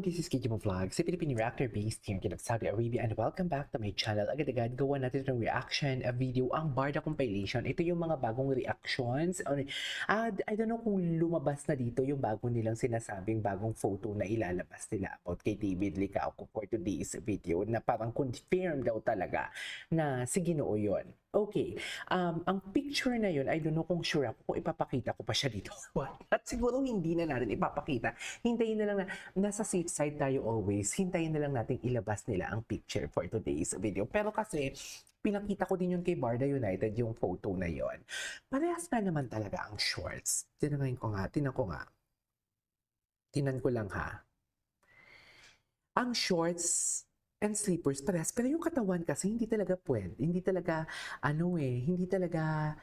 this is Kiki Vlog, si Philippine reactor based here in Saudi Arabia, and welcome back to my channel. Agad-agad gawa natin ng reaction video, ang Barda compilation. Ito yung mga bagong reactions. I don't know kung lumabas na dito yung bago nilang sinasabing bagong photo na ilalabas nila about kay David Licauco for today's video, na parang confirm daw talaga na si Ginoo yun. Okay, ang picture na yun, I don't know kung sure ako kung ipapakita ko pa siya dito. At siguro hindi na natin ipapakita. Hintayin na lang na nasa safe side tayo always. Hintayin na lang natin ilabas nila ang picture for today's video. Pero kasi, pinakita ko din yun kay Barda United, yung photo na yun. Parehas na naman talaga ang shorts. Tinan ko nga. Tinan ko lang ha. Ang shorts and slippers parehas. Pero yung katawan kasi hindi talaga pwede. Hindi talaga, hindi talaga,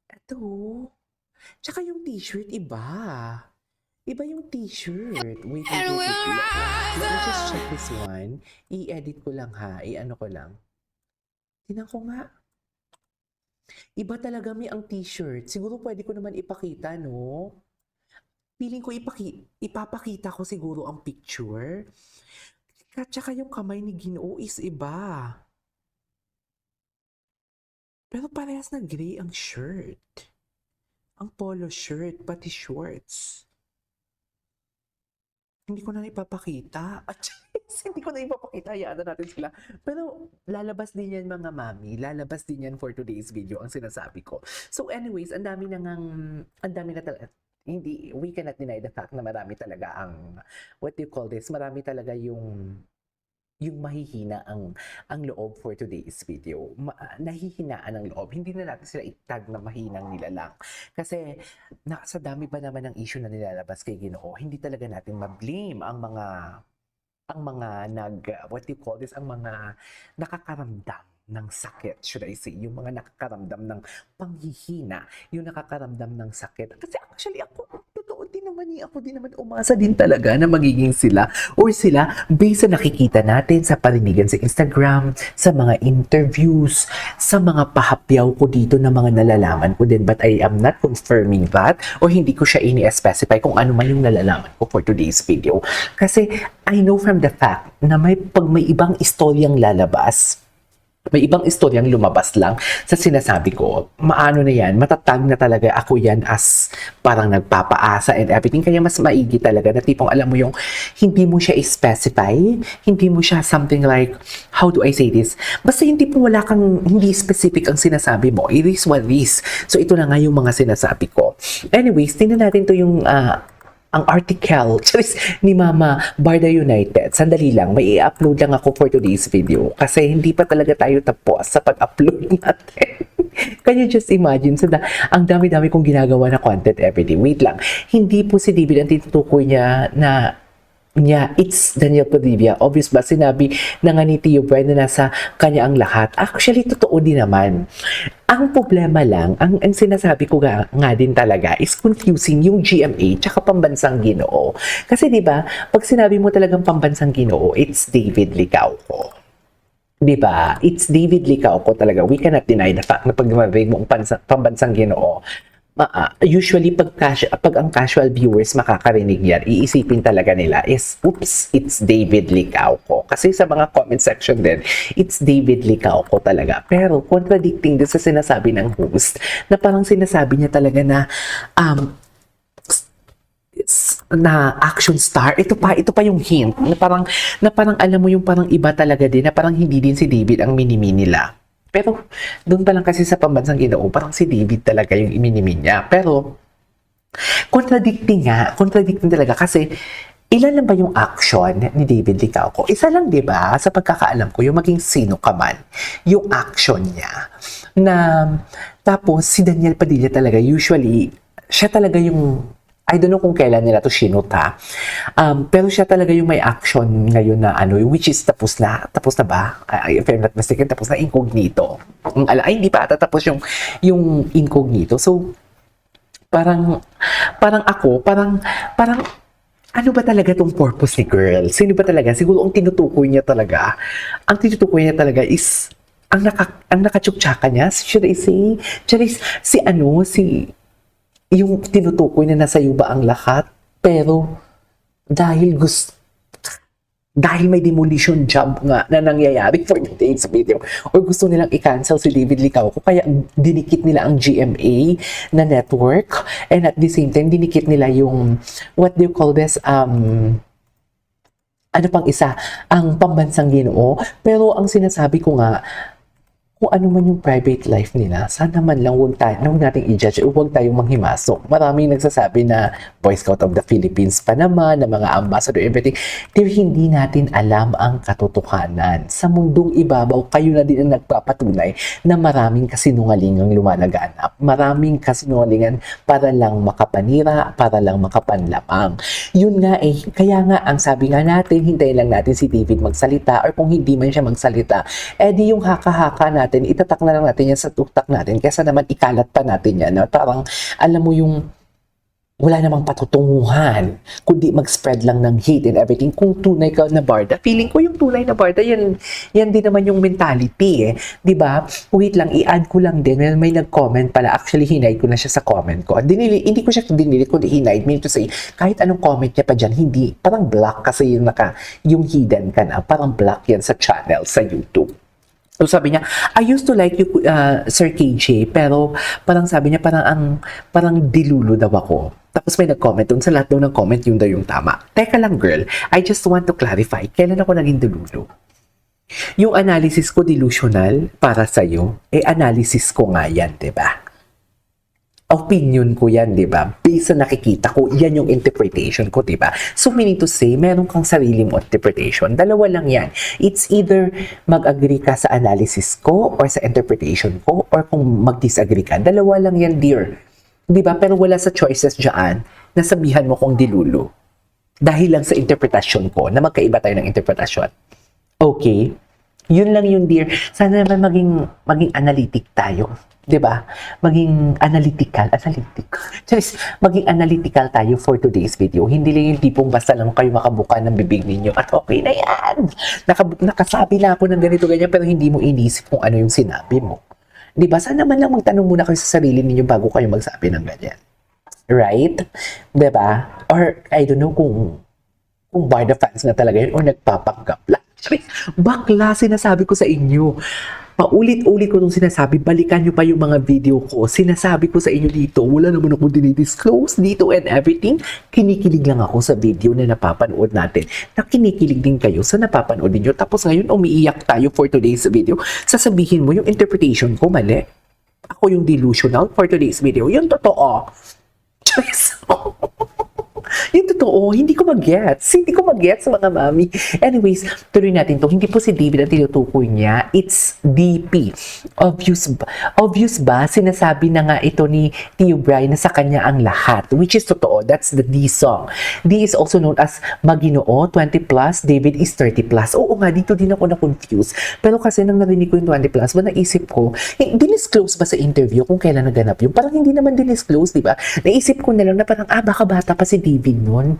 eto. Tsaka yung t-shirt, iba. Iba yung t-shirt. Wait. Let me just check this one. I-edit ko lang ha. I-ano ko lang. Tingnan ko nga. Iba talaga ang t-shirt. Siguro pwede ko naman ipakita, no? Feeling ko ipapakita ko siguro ang picture. At saka yung kamay ni Ginoo is iba. Pero parehas na gray ang shirt. Ang polo shirt, pati shorts. Hindi ko na ipapakita. Hindi ko na ipapakita. Hayaan na natin sila. Pero lalabas din yan mga mami. Lalabas din yan for today's video, ang sinasabi ko. So anyways, ang dami na talaga. Hindi, we cannot deny the fact na marami talaga ang, what do you call this? Marami talaga yung mahihina ang loob for today's video. Nahihinaan ang loob. Hindi na natin sila itag na mahinang nilalang. Kasi sa dami ba naman ng issue na nilalabas kay Ginoo, hindi talaga natin ma-blame ang mga what do you call this? Ang mga nakakaramdam ng sakit, should I say, yung mga nakakaramdam ng panghihina, yung nakakaramdam ng sakit. Kasi actually ako din naman umasa din talaga na magiging sila based sa nakikita natin sa parinigan sa Instagram, sa mga interviews, sa mga pahapyaw ko dito na mga nalalaman ko din, but I am not confirming that or hindi ko siya ini-specify kung ano man yung nalalaman ko for today's video. Kasi I know from the fact na pag may ibang istoryang lalabas, may ibang istoryang lumabas lang sa sinasabi ko, maano na yan, matatag na talaga ako yan as parang nagpapaasa and everything. Kaya mas maigi talaga na tipong alam mo yung hindi mo siya i-specify, hindi mo siya something like, how do I say this? Basta hindi po wala kang, hindi specific ang sinasabi mo. It is what it is. So ito na nga yung mga sinasabi ko. Anyways, tingnan natin to yung ang article ni Mama Barda United. Sandali lang, may i-upload lang ako for today's video kasi hindi pa talaga tayo tapos sa pag-upload natin. Can you just imagine? Ang dami-dami kong ginagawa na content everyday. Wait lang, hindi po si David ang tinutukoy niya na it's Daniel Padilla. Obvious ba? Sinabi na nga ni Tio Brian na nasa kanya ang lahat. Actually, totoo din naman. Ang problema lang, ang sinasabi ko nga din talaga is confusing yung GMA tsaka Pambansang Ginoo. Kasi di ba, pag sinabi mo talagang Pambansang Ginoo, it's David Licauco. Di ba? It's David Licauco talaga. We cannot deny the fact na pag marinig mo ang Pambansang Ginoo, usually pag ang casual viewers makakarinig yan, iisipin talaga nila is, oops, it's David Licauco. Kasi sa mga comment section din, it's David Licauco talaga. Pero contradicting din sa sinasabi ng host, na parang sinasabi niya talaga na action star. Ito pa yung hint na parang alam mo yung parang iba talaga din, na parang hindi din si David ang minimi nila. Pero doon pa lang kasi sa Pambansang Ginoo, parang si David talaga yung iminimin niya. Pero contradicting talaga kasi ilan lang ba yung action ni David Licauco? Isa lang, di ba? Sa pagkakaalam ko, yung maging sino ka man, yung action niya. Tapos si Daniel Padilla talaga, usually, siya talaga yung, I don't know kung kailan nila to sinut ha. Pero siya talaga yung may action ngayon na which is tapos na ba? If I'm not mistaken, tapos na incognito. Hindi pa ata tapos yung incognito. So, parang ano ba talaga tong purpose ni girl? Sino ba talaga? Siguro ang tinutukoy niya talaga is ang nakatsuksaka niya, should I say? Yung tinutukoy na nasa iyo ba ang lahat, pero dahil gusto, dahil may demolition job nga na nangyayari for today's video or gusto nilang i-cancel si David Licauco kaya dinikit nila ang GMA na network and at the same time dinikit nila yung what do you call this ano pang isa ang pambansang Ginoo pero ang sinasabi ko nga kung ano man yung private life nila, sana man lang huwag nating i-judge o huwag tayong manghimasok. Maraming nagsasabi na Boy Scout of the Philippines pa naman, na mga ambassador, everything. Pero hindi natin alam ang katotohanan. Sa mundong ibabaw, kayo na din ang nagpapatunay na maraming kasinungalingang lumalaganap. Maraming kasinungalingan para lang makapanira, para lang makapanlamang. Yun nga kaya nga ang sabi nga natin, hintayin lang natin si David magsalita or kung hindi man siya magsalita, di yung haka-haka natin, itatak na lang natin yan sa tuktak natin kaysa naman ikalat pa natin yan. No? Parang, alam mo yung wala namang patutunguhan, kundi mag-spread lang ng hate and everything. Kung tunay ka na barda, feeling ko yung tunay na barda, yan din naman yung mentality Diba? Wait lang, i-add ko lang din, may nag-comment pala, actually hinide ko na siya sa comment ko. Hindi ko siya dinili, kundi hinide, mean to say, kahit anong comment niya pa dyan, hindi, parang black kasi yung hidden ka na, parang black yan sa channel, sa YouTube. So sabi niya, I used to like you, Sir KJ, pero parang sabi niya, parang dilulo daw ako. Tapos may nag-comment dun, sa lahat daw ng comment, yun daw yung tama. Teka lang girl, I just want to clarify, kailan ako naging dilulo? Yung analysis ko delusional para sa'yo, analysis ko nga yan, diba? Opinion ko yan, di ba? Based sa nakikita ko, yan yung interpretation ko, di ba? So, meaning to say, meron kang sarili mo interpretation. Dalawa lang yan. It's either mag-agree ka sa analysis ko or sa interpretation ko or kung mag-disagree ka. Dalawa lang yan, dear. Di ba? Pero wala sa choices dyan na sabihan mo kung dilulo. Dahil lang sa interpretasyon ko na magkaiba tayo ng interpretasyon. Okay? Yun lang yun, dear. Sana naman maging analytic tayo. 'Di ba? Maging analytical. Maging analytical tayo for today's video. Hindi lang yung tipong basta lang kayo makabuka ng bibig ninyo at okay na yan. Nakasabi na ako ng ganito ganyan pero hindi mo inisip kung ano yung sinabi mo. 'Di ba? Sana man lang magtanong muna kayo sa sarili ninyo bago kayo magsabi ng ganyan. Right? 'Di ba? Or I don't know kung Barda fans na talaga yun o nagpapanggap lang. Bakla, sinasabi ko sa inyo. Paulit-ulit ko nung sinasabi, balikan nyo pa yung mga video ko. Sinasabi ko sa inyo dito, wala naman ako dinidisclose dito and everything. Kinikilig lang ako sa video na napapanood natin. Na kinikilig din kayo sa napapanood ninyo. Tapos ngayon, umiiyak tayo for today's video. Sasabihin mo yung interpretation ko, mali. Ako yung delusional for today's video. Yung totoo. Choice. Yung totoo, hindi ko mag-gets mga mami. Anyways, tuloy natin to. Hindi po si David ang tinutukoy niya. It's DP. Obvious ba? Sinasabi na nga ito ni Tio Brian na sa kanya ang lahat. Which is totoo. That's the D song. D is also known as Maginoo, 20 plus. David is 30 plus. Oo nga, dito din ako na-confuse. Pero kasi nang narinig ko yung 20 plus, naisip ko, dinisclose ba sa interview kung kailan naganap yun? Parang hindi naman dinisclose, di ba? Naisip ko na lang na parang, baka bata pa si David nun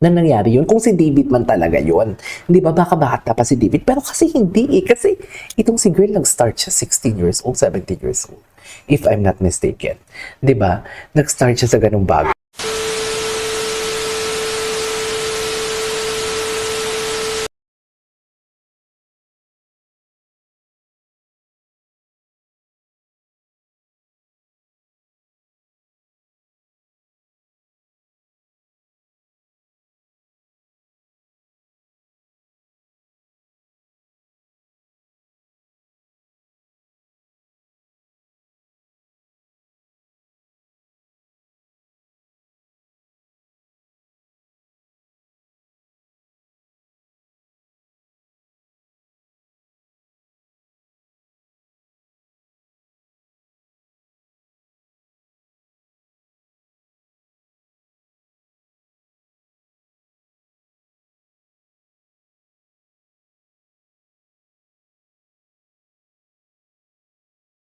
na nangyari yun. Kung si David man talaga yun. Di ba? Baka bata pa si David. Pero kasi hindi Kasi itong si girl nag-start siya 16 years old, 17 years old. If I'm not mistaken. Di ba? Nag-start siya sa ganung bagay.